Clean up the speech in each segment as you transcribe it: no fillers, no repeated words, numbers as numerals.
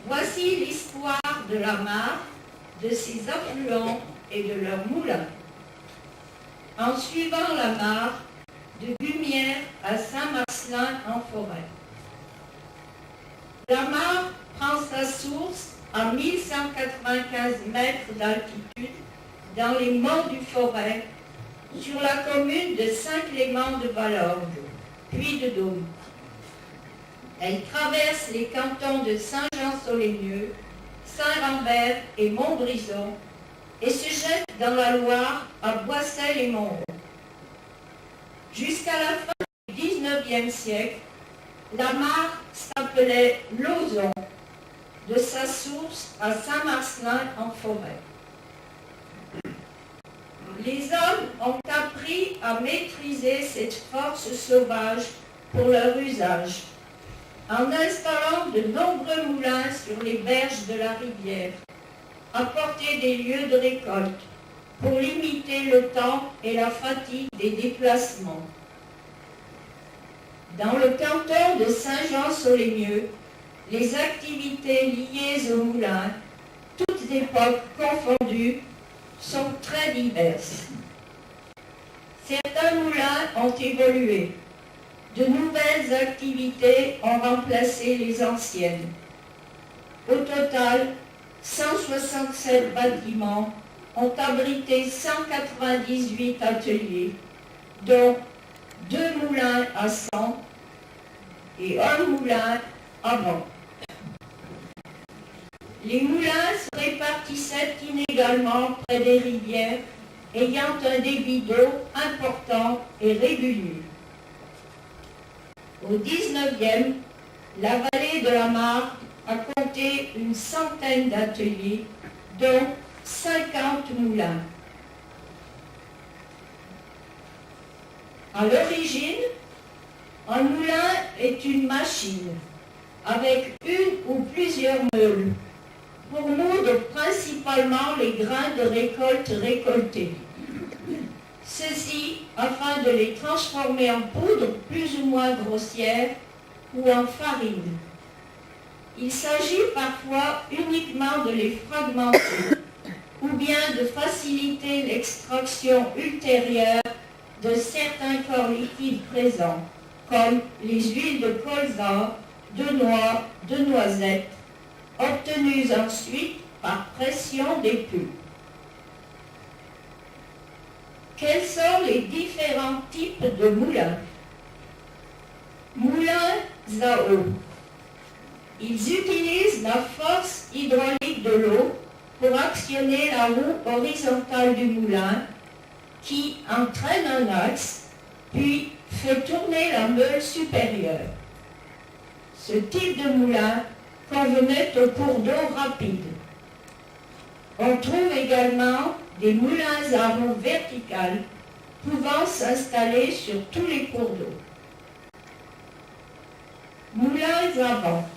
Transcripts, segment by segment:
Voici l'histoire de la Mare, de ses affluents et de leurs moulins. En suivant la Mare, de Gumière à Saint-Marcelin-en-Forêt. La Mare prend sa source à 1195 mètres d'altitude dans les monts du Forêt, sur la commune de Saint-Clément-de-Valorges, puis de Dôme. Elle traverse les cantons de Saint-Jean-Solénieux, Saint-Rambert et Montbrison et se jette dans la Loire à Boissel et Montrond. Jusqu'à la fin du XIXe siècle, la Mare s'appelait l'Ozon, de sa source à Saint-Marcelin-en-Forêt. Les hommes ont appris à maîtriser cette force sauvage pour leur usage, en installant de nombreux moulins sur les berges de la rivière, à portée des lieux de récolte, pour limiter le temps et la fatigue des déplacements. Dans le canton de Saint-Jean-Solénieux, les activités liées aux moulins, toutes époques confondues, sont très diverses. Certains moulins ont évolué. De nouvelles activités ont remplacé les anciennes. Au total, 167 bâtiments ont abrité 198 ateliers, dont 2 moulins à 100 et 1 moulin à vent. Les moulins se répartissaient inégalement près des rivières, ayant un débit d'eau important et régulier. Au XIXe, la vallée de la Mare a compté une centaine d'ateliers, dont 50 moulins. À l'origine, un moulin est une machine avec une ou plusieurs meules pour moudre principalement les grains de récolte récoltés. Ceci afin de les transformer en poudre plus ou moins grossière ou en farine. Il s'agit parfois uniquement de les fragmenter ou bien de faciliter l'extraction ultérieure de certains corps liquides présents, comme les huiles de colza, de noix, de noisettes, obtenues ensuite par pression des pulpes. Quels sont les différents types de moulins? Moulins à eau. Ils utilisent la force hydraulique de l'eau pour actionner la roue horizontale du moulin qui entraîne un axe, puis fait tourner la meule supérieure. Ce type de moulin convenait aux cours d'eau rapides. On trouve également des moulins à roue verticale pouvant s'installer sur tous les cours d'eau. Moulins à vent.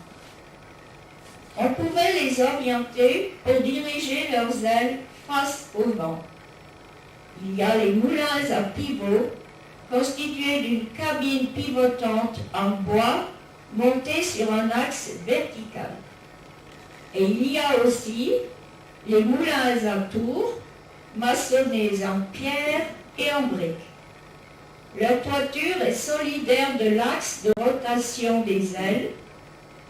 On pouvait les orienter pour diriger leurs ailes face au vent. Il y a les moulins à pivot, constitués d'une cabine pivotante en bois montée sur un axe vertical. Et il y a aussi les moulins à tour, maçonnés en pierre et en briques. Leur toiture est solidaire de l'axe de rotation des ailes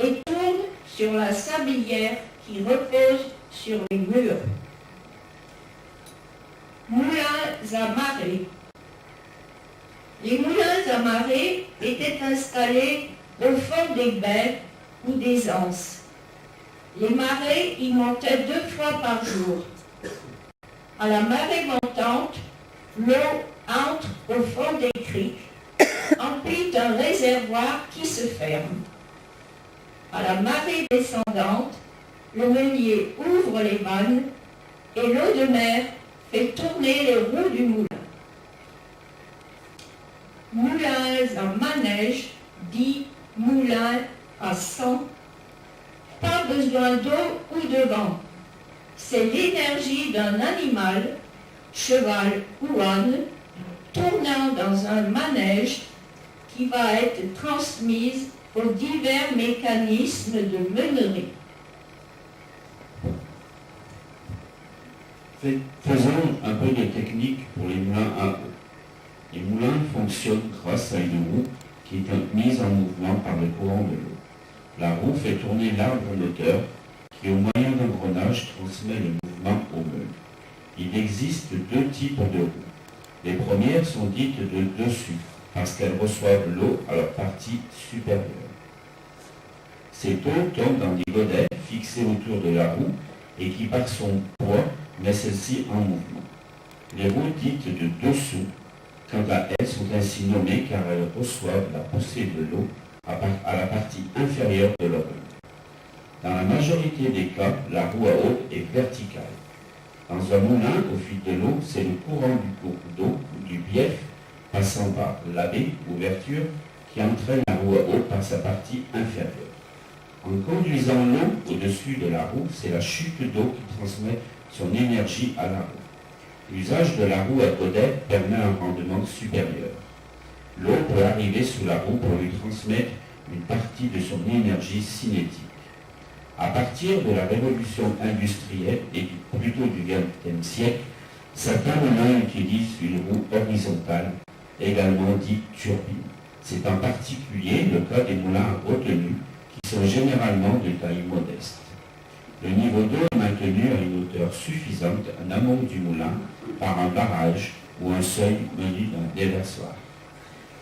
et tourne sur la sablière qui repose sur les murs. Moulins à marée. Les moulins à marée étaient installés au fond des baies ou des anses. Les marées y montaient 2 fois par jour. À la marée montante, l'eau entre au fond des criques, emplit un réservoir qui se ferme. À la marée descendante, le meunier ouvre les vannes et l'eau de mer fait tourner les roues du moulin. Moulins à manège, dit moulin à sang. Pas besoin d'eau ou de vent. C'est l'énergie d'un animal, cheval ou âne, tournant dans un manège qui va être transmise aux divers mécanismes de meunerie. Faisons un peu de technique pour les moulins à eau. Les moulins fonctionnent grâce à une roue qui est mise en mouvement par le courant de l'eau. La roue fait tourner l'arbre moteur qui, au moyen d'engrenage, transmet le mouvement au meule. Il existe deux types de roues. Les premières sont dites de dessus, parce qu'elles reçoivent l'eau à leur partie supérieure. Cette eau tombe dans des godets fixés autour de la roue et qui, par son poids, met celle-ci en mouvement. Les roues dites de dessous, quant à elles, sont ainsi nommées car elles reçoivent la poussée de l'eau à la partie inférieure de leur eau. Dans la majorité des cas, la roue à eau est verticale. Dans un moulin, au fil de l'eau, c'est le courant du cours d'eau ou du bief passant par la baie, ouverture, qui entraîne la roue à eau par sa partie inférieure. En conduisant l'eau au-dessus de la roue, c'est la chute d'eau qui transmet son énergie à la roue. L'usage de la roue à godet permet un rendement supérieur. L'eau peut arriver sous la roue pour lui transmettre une partie de son énergie cinétique. À partir de la révolution industrielle et plutôt du XXe siècle, certains moulins utilisent une roue horizontale, également dite turbine. C'est en particulier le cas des moulins à retenue qui sont généralement de taille modeste. Le niveau d'eau est maintenu à une hauteur suffisante en amont du moulin par un barrage ou un seuil muni d'un déversoir.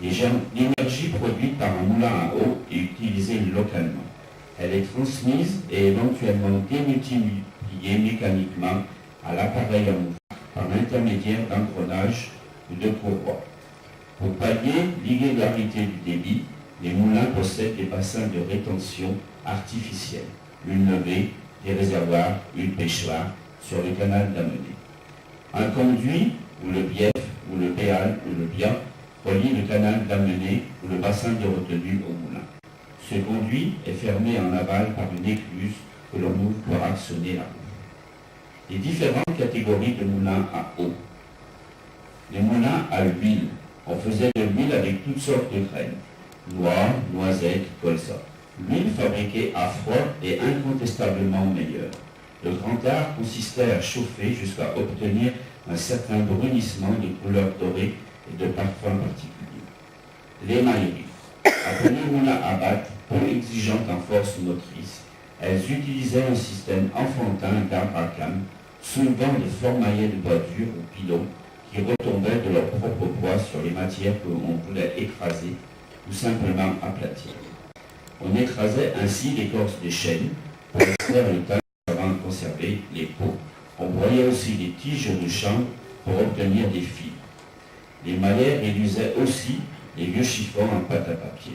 L'énergie produite par un moulin à eau est utilisée localement. Elle est transmise et éventuellement démultipliée mécaniquement à l'appareil en mouvement par l'intermédiaire d'engrenages ou de courroies. Pour pallier l'irrégularité du débit, les moulins possèdent des bassins de rétention artificiels, une levée, des réservoirs, une pêchoire sur le canal d'Amenée. Un conduit, ou le bief, ou le péal, ou le bia, relie le canal d'Amenée ou le bassin de retenue au moulin. Ce conduit est fermé en aval par une écluse que l'on ouvre pour actionner la roue. Les différentes catégories de moulins à eau. Les moulins à huile. On faisait de l'huile avec toutes sortes de graines. Noix, noisettes, colza. L'huile fabriquée à froid est incontestablement meilleure. Le grand art consistait à chauffer jusqu'à obtenir un certain brunissement de couleur dorée et de parfum particulier. L'émaillerie. Appelées moulins à batte, peu exigeantes en force motrice, elles utilisaient un système enfantin d'arbre à cames, soulevant de forts maillets de bois dur ou pilons qui retombaient de leur propre poids sur les matières que l'on voulait écraser ou simplement aplatir. On écrasait ainsi l'écorce des chênes pour extraire le talc avant de conserver les peaux. On broyait aussi des tiges de chanvre pour obtenir des fibres. Les maillets réduisaient aussi les vieux chiffons en pâte à papier.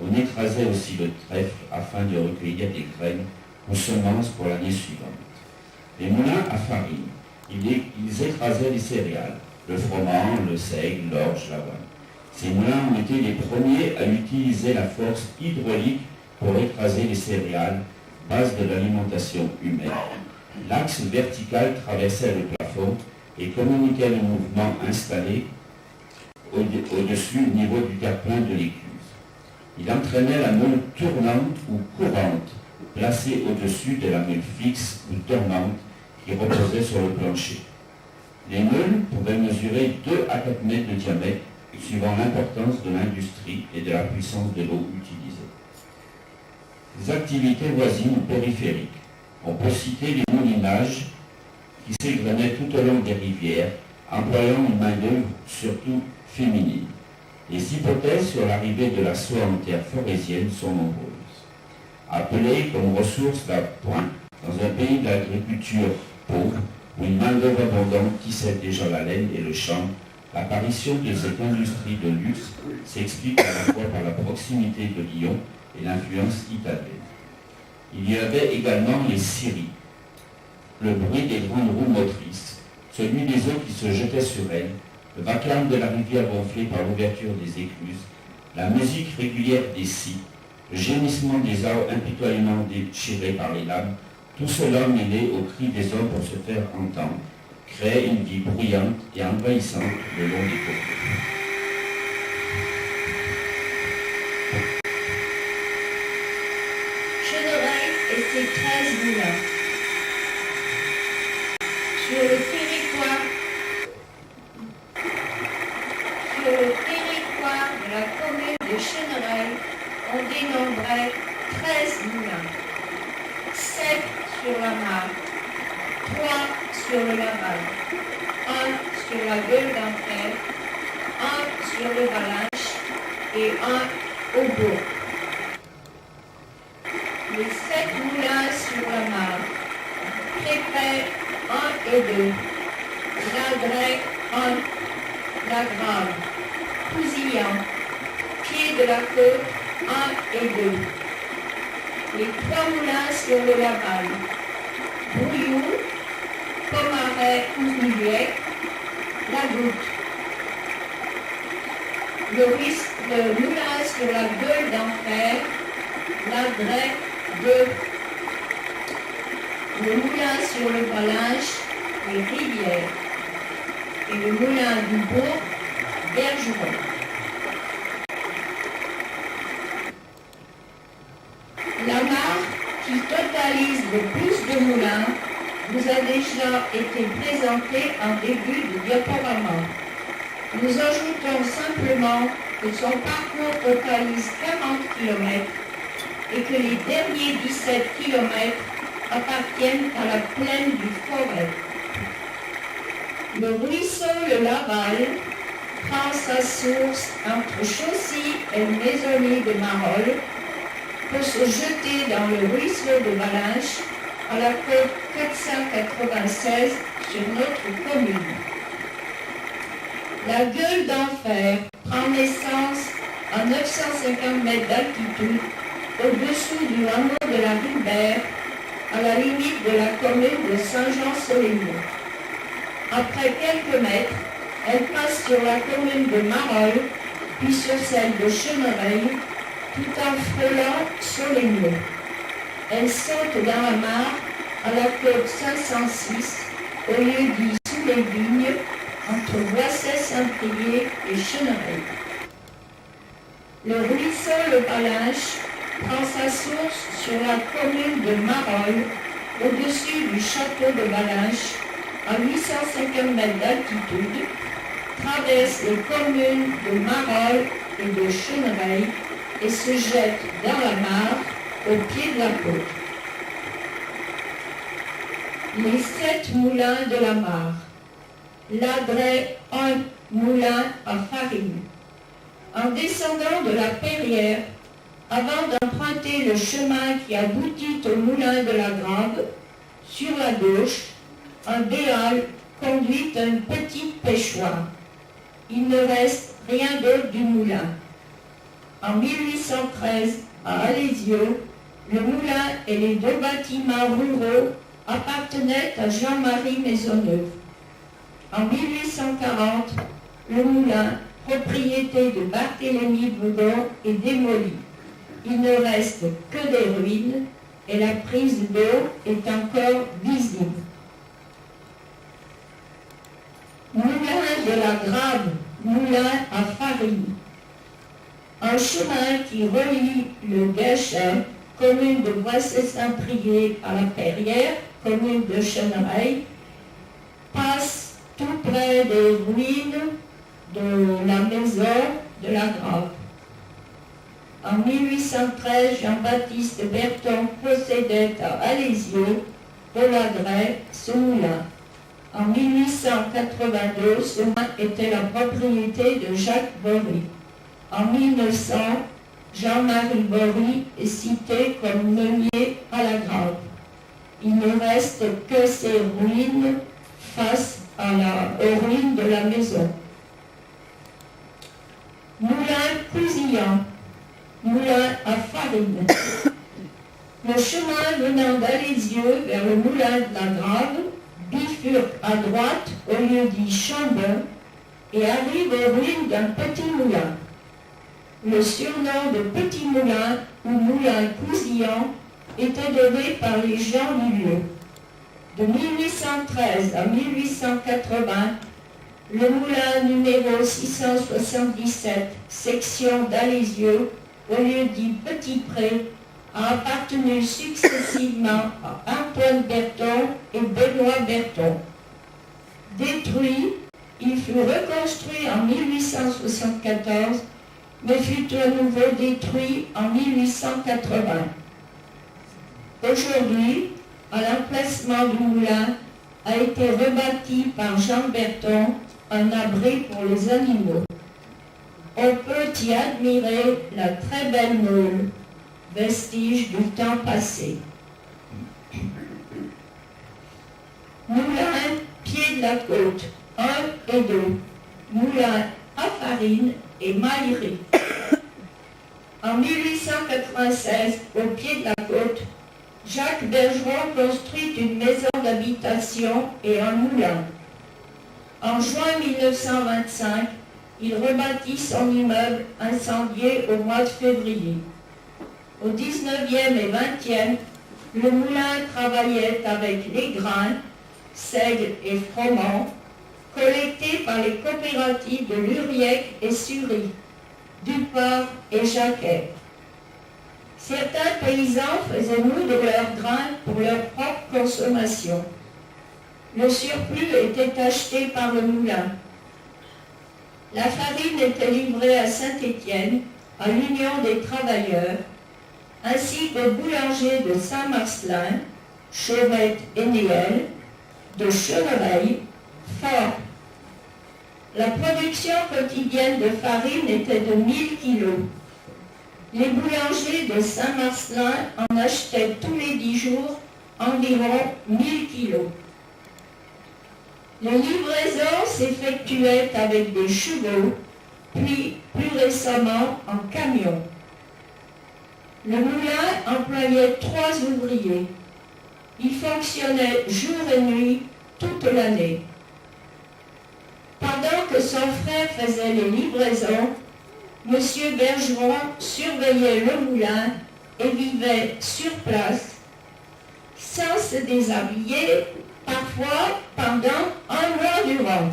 On écrasait aussi le trèfle afin de recueillir des graines ou semences pour l'année suivante. Les moulins à farine, ils écrasaient les céréales, le froment, le seigle, l'orge, l'avoine. Ces moulins ont été les premiers à utiliser la force hydraulique pour écraser les céréales, base de l'alimentation humaine. L'axe vertical traversait le plafond et communiquait le mouvement installé au-dessus du niveau du terre-plein de l'écluse. Il entraînait la meule tournante ou courante, placée au-dessus de la meule fixe ou tournante qui reposait sur le plancher. Les meules pouvaient mesurer 2 à 4 mètres de diamètre, suivant l'importance de l'industrie et de la puissance de l'eau utilisée. Les activités voisines ou périphériques. On peut citer les moulinages qui s'égrenaient tout au long des rivières, employant une main-d'œuvre surtout féminine. Les hypothèses sur l'arrivée de la soie en terre forésienne sont nombreuses. Appelée comme ressource d'appoint dans un pays d'agriculture pauvre, où une main-d'œuvre abondante tissait déjà la laine et le chanvre, l'apparition de cette industrie de luxe s'explique à la fois par la proximité de Lyon et l'influence italienne. Il y avait également les scieries, le bruit des grandes roues motrices, celui des eaux qui se jetaient sur elles, le vacarme de la rivière gonflée par l'ouverture des écluses, la musique régulière des scies, le gémissement des arbres impitoyablement déchirés par les lames, tout cela mêlé aux cris des hommes pour se faire entendre, créait une vie bruyante et envahissante le long des cours. Cheneray et ses 13 moulins. Sur le territoire de la commune de Chénerel, on dénombrait 13 moulins, 7 sur la Mare, 3 sur le Laval, 1 sur la Gueule d'Enfer, 1 sur le Valinche et 1 au Bourg. Les 7 moulins sur la Mare, Crépret 1 et 2, Ladret 1, La Grave, Cousillan, Pied de la Côte 1 et 2. Les 3 moulins sur le Laval, Brouillou, Pomaret ou Rivière, La Goutte. Le moulin sur la Gueule d'Enfer, Ladret 2. Le moulin sur le Valinche, les Rivières. Et le moulin du Bourg, Bergeron. La Mare, qui totalise le plus de moulins, nous a déjà été présentée en début de diaporama. Nous ajoutons simplement que son parcours totalise 40 km et que les derniers 17 km appartiennent à la plaine du Forêt. Le ruisseau Le Laval prend sa source entre Chaussy et Maisonneuve de Marolles pour se jeter dans le ruisseau de Valinche à la côte 496 sur notre commune. La Gueule d'Enfer prend naissance à 950 mètres d'altitude au-dessous du hameau de la Ribère, à la limite de la commune de Saint-Jean-Soleillier. Après quelques mètres, elle passe sur la commune de Marolles, puis sur celle de Chenereil, tout en frôlant Soleillier. Elle saute dans la Mare à la côte 506, au lieu dit sous les vignes, entre Boisset-Saint-Priest et Chenereil. Le ruisseau Le Valinche prend sa source sur la commune de Marolles, au-dessus du château de Valinche, à 850 mètres d'altitude, traverse les communes de Marolles et de Chenereil et se jette dans la Mare au pied de la côte. Les 7 moulins de la Mare. Ladret 1 moulin à farine. En descendant de la Perrière, avant d'emprunter le chemin qui aboutit au moulin de la Grave, sur la gauche, un béal conduit un petit pêchoir. Il ne reste rien d'autre du moulin. En 1813, à Alésieux, le moulin et les 2 bâtiments ruraux appartenaient à Jean-Marie Maisonneuve. En 1840, le moulin, propriété de Barthélemy Bougon, est démoli. Il ne reste que des ruines et la prise d'eau est encore visible. Moulin de la Grave, moulin à farine. Un chemin qui relie le Gachet, commune de Boisset-Saint-Priest, à la Perrière, commune de Chenereil, passe tout près des ruines de la maison de la Grave. En 1813, Jean-Baptiste Berton possédait à Alésieux, au Ladret, ce moulin. En 1882, ce moulin était la propriété de Jacques Bory. En 1900, Jean-Marie Bory est cité comme meunier à la Grave. Il ne reste que ses ruines face aux ruines de la maison. Moulin Cousillan, moulin à farine. Le chemin venant d'Alésieux vers le moulin de la Grave bifurque à droite au lieu dit Chambon et arrive aux ruines d'un petit moulin. Le surnom de Petit Moulin ou Moulin Cousillan était donné par les gens du lieu. De 1813 à 1880, le moulin numéro 677, section d'Alésieux, au lieu dit Petit Pré, a appartenu successivement à Antoine Berton et Benoît Berton. Détruit, il fut reconstruit en 1874, mais fut à nouveau détruit en 1880. Aujourd'hui, à l'emplacement du moulin, a été rebâti par Jean Berton un abri pour les animaux. On peut y admirer la très belle meule, vestige du temps passé. Moulin, pied de la côte, 1 et 2. Moulin à farine et maillerie. En 1896, au pied de la côte, Jacques Bergeron construit une maison d'habitation et un moulin. En juin 1925, il rebâtit son immeuble incendié au mois de février. Au 19e et 20e, le moulin travaillait avec les grains, seigle et froment, collectés par les coopératives de Luriec et Sury, Duport et Jacquet. Certains paysans faisaient moudre leurs grains pour leur propre consommation. Le surplus était acheté par le moulin. La farine était livrée à Saint-Étienne, à l'Union des travailleurs, ainsi qu'aux boulangers de Saint-Marcelin, Chaumette et Néel, de Chenereil, Fort. La production quotidienne de farine était de 1000 kilos. Les boulangers de Saint-Marcelin en achetaient tous les 10 jours environ 1000 kilos. Les livraisons s'effectuaient avec des chevaux, puis plus récemment en camion. Le moulin employait 3 ouvriers. Il fonctionnait jour et nuit toute l'année. Pendant que son frère faisait les livraisons, M. Bergeron surveillait le moulin et vivait sur place, sans se déshabiller, parfois pendant un mois durant.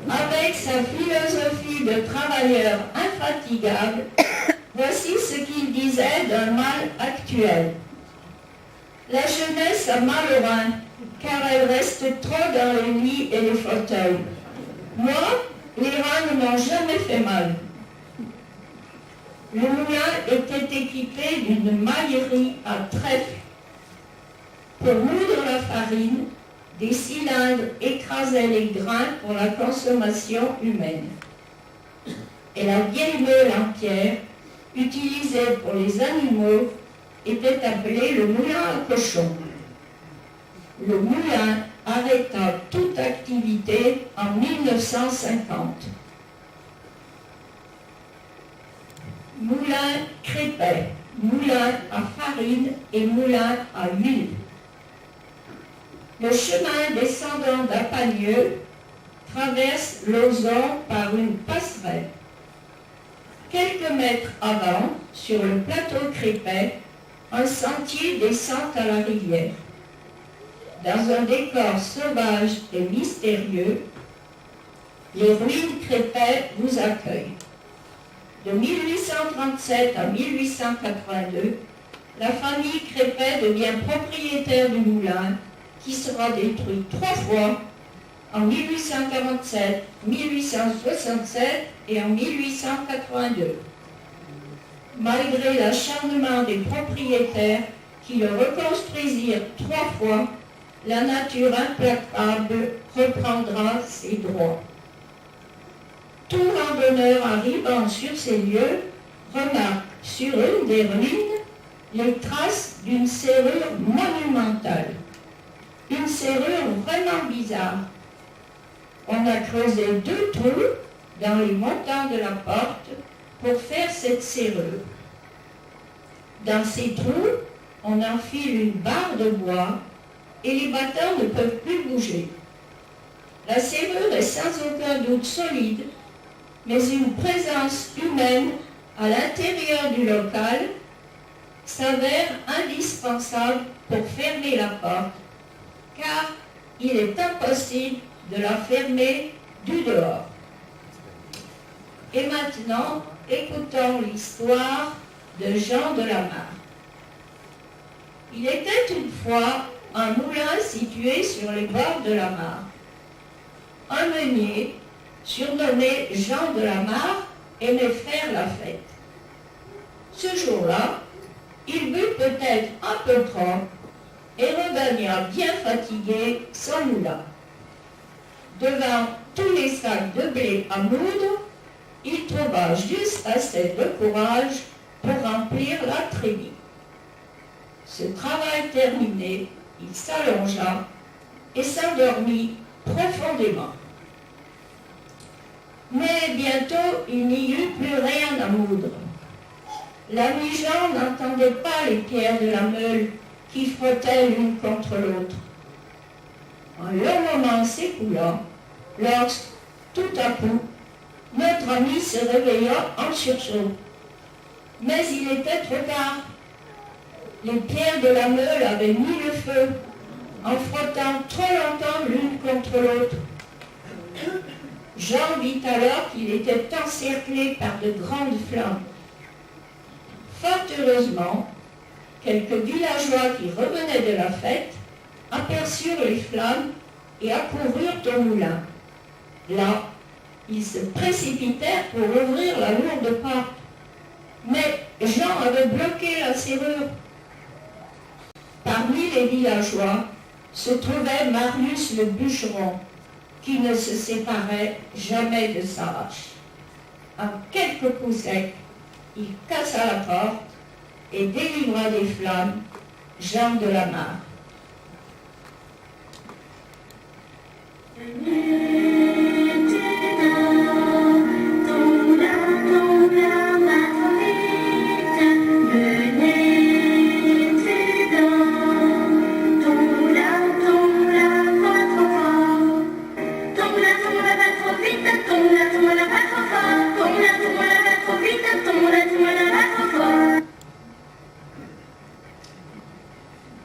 Avec sa philosophie de travailleur infatigable, voici ce qu'il disait d'un mal actuel. La jeunesse a mal au rein, car elle reste trop dans les lits et les fauteuils. Moi, les reins ne m'ont jamais fait mal. Le moulin était équipé d'une maillerie à trèfle. Pour moudre la farine, des cylindres écrasaient les grains pour la consommation humaine. Et la vieille meule en pierre, utilisée pour les animaux, était appelée le moulin à cochon. Le moulin arrêta toute activité en 1950. Moulin Crépet, moulin à farine et moulin à huile. Le chemin descendant d'Apagneux traverse l'Ozon par une passerelle. Quelques mètres avant, sur le plateau Crépet, un sentier descend à la rivière. Dans un décor sauvage et mystérieux, les ruines Crépet vous accueillent. De 1837 à 1882, la famille Crépet devient propriétaire du moulin qui sera détruit 3 fois, en 1847, 1867 et en 1882. Malgré l'acharnement des propriétaires qui le reconstruisirent 3 fois, la nature implacable reprendra ses droits. Tout randonneur arrivant sur ces lieux remarque sur une des ruines les traces d'une serrure monumentale. Une serrure vraiment bizarre. On a creusé 2 trous dans les montants de la porte pour faire cette serrure. Dans ces trous, on enfile une barre de bois et les battants ne peuvent plus bouger. La serrure est sans aucun doute solide, mais une présence humaine à l'intérieur du local s'avère indispensable pour fermer la porte, car il est impossible de la fermer du dehors. Et maintenant, écoutons l'histoire de Jean de la Mare. Il était une fois un moulin situé sur les bords de la mare. Un meunier, surnommé Jean de la Mare, aimait faire la fête. Ce jour-là, il but peut-être un peu trop et regagna bien fatigué son moulin. Devant tous les sacs de blé à moudre, il trouva juste assez de courage pour remplir la trémie. Ce travail terminé, il s'allongea et s'endormit profondément. Mais bientôt, il n'y eut plus rien à moudre. L'ami Jean n'entendait pas les pierres de la meule qui frottaient l'une contre l'autre. Un long moment s'écoula lorsque, tout à coup, notre ami se réveilla en sursaut. Mais il était trop tard. Les pierres de la meule avaient mis le feu en frottant trop longtemps l'une contre l'autre. Jean vit alors qu'il était encerclé par de grandes flammes. Fort heureusement, quelques villageois qui revenaient de la fête aperçurent les flammes et accoururent au moulin. Là, ils se précipitèrent pour ouvrir la lourde porte. Mais Jean avait bloqué la serrure. Parmi les villageois se trouvait Marius le bûcheron, qui ne se séparait jamais de sa hache. En quelques coups secs, il cassa la porte et délivra des flammes Jean de la Mare.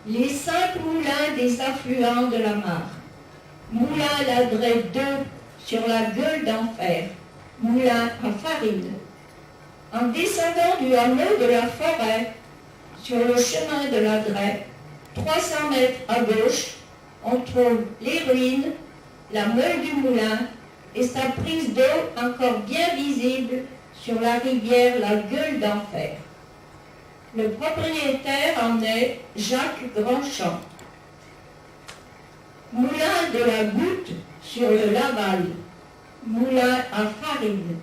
Les 5 moulins des affluents de la Mare. Moulin Ladret 2 sur la gueule d'enfer. Moulin à farine. En descendant du hameau de la forêt, sur le chemin de Ladret, 300 mètres à gauche, on trouve les ruines, la meule du moulin et sa prise d'eau encore bien visible sur la rivière la gueule d'enfer. Le propriétaire en est Jacques Grandchamp. Moulin de la Goutte sur le Laval. Moulin à farine.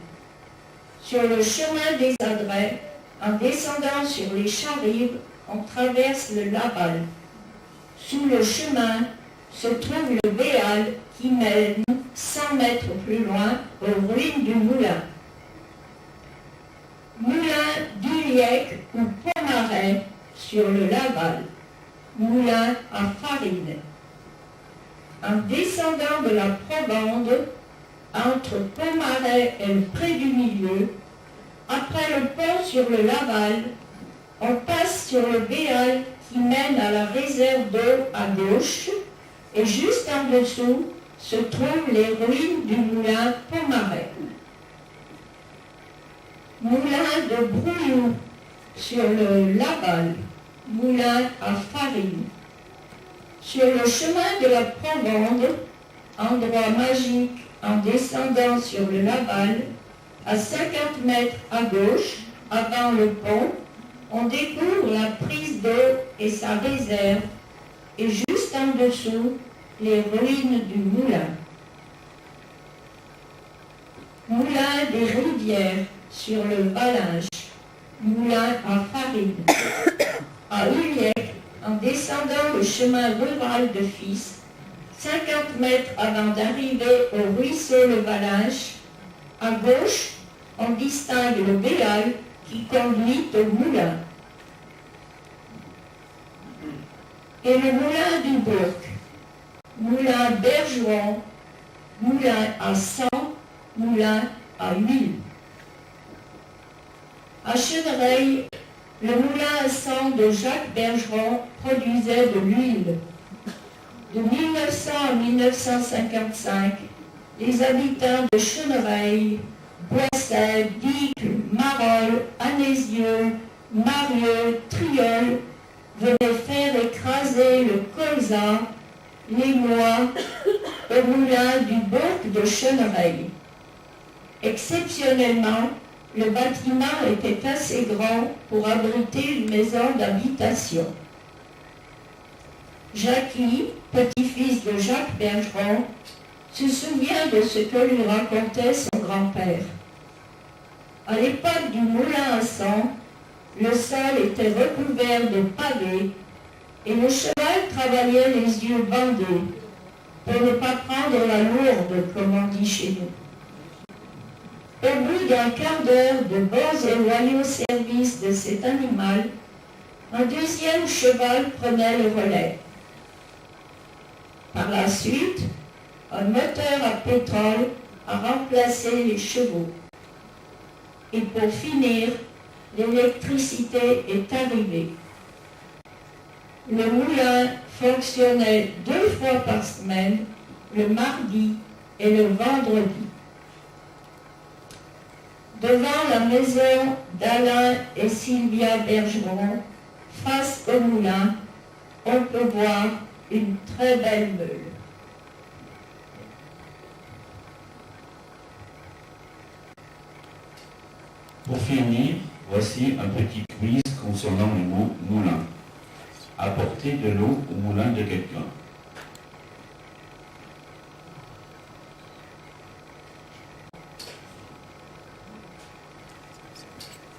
Sur le chemin des Adrets, en descendant sur les Champs-Rives, on traverse le Laval. Sous le chemin se trouve le Béal qui mène 100 mètres plus loin aux ruines du moulin. Moulin d'Uliec ou Pomaret sur le Laval. Moulin à farine. En descendant de la Probande, entre Pomaret et le Pré du Milieu, après le pont sur le Laval, on passe sur le Béal qui mène à la réserve d'eau à gauche, et juste en dessous se trouvent les ruines du moulin Pomaret. Moulin de Brouillou sur le Laval, moulin à farine. Sur le chemin de la Probande, endroit magique en descendant sur le Laval, à 50 mètres à gauche, avant le pont, on découvre la prise d'eau et sa réserve, et juste en dessous, les ruines du moulin. Moulin des Rivières sur le Valinge, moulin à farine. À Uliec, en descendant le chemin rural de Fils, 50 mètres avant d'arriver au ruisseau le Valinge, à gauche, on distingue le Béal qui conduit au moulin. Et le moulin du Bourg, moulin Bergeron, moulin à sang, moulin à huile. À Chenereil, le moulin à sang de Jacques Bergeron produisait de l'huile. De 1900 à 1955, les habitants de Chenereil, Boisset, Dicle, Marolles, Anésieux, Marieux, Triolle venait faire écraser le colza, les mois, au moulin du bourg de Chenereil. Exceptionnellement, le bâtiment était assez grand pour abriter une maison d'habitation. Jackie, petit-fils de Jacques Bergeron, se souvient de ce que lui racontait son grand-père. À l'époque du moulin à sang, le sol était recouvert de pavés et le cheval travaillait les yeux bandés pour ne pas prendre la lourde, comme on dit chez nous. Au bout d'un quart d'heure de bons et loyaux services de cet animal, un deuxième cheval prenait le relais. Par la suite, un moteur à pétrole a remplacé les chevaux. Et pour finir, l'électricité est arrivée. Le moulin fonctionnait 2 fois par semaine, le mardi et le vendredi. Devant la maison d'Alain et Sylvia Bergeron, face au moulin, on peut voir une très belle meule. Pour finir, voici un petit quiz concernant le mot moulin. Apporter de l'eau au moulin de quelqu'un.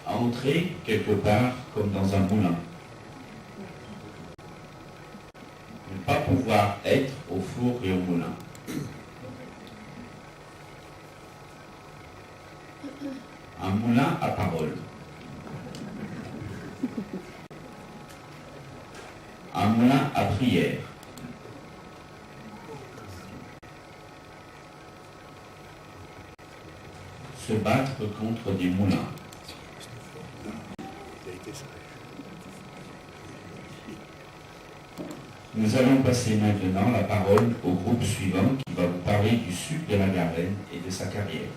Entrer quelque part comme dans un moulin. Ne pas pouvoir être au four et au moulin. Un moulin à parole. Un moulin à prière. Se battre contre des moulins. Nous allons passer maintenant la parole au groupe suivant qui va vous parler du sud de la Garenne et de sa carrière.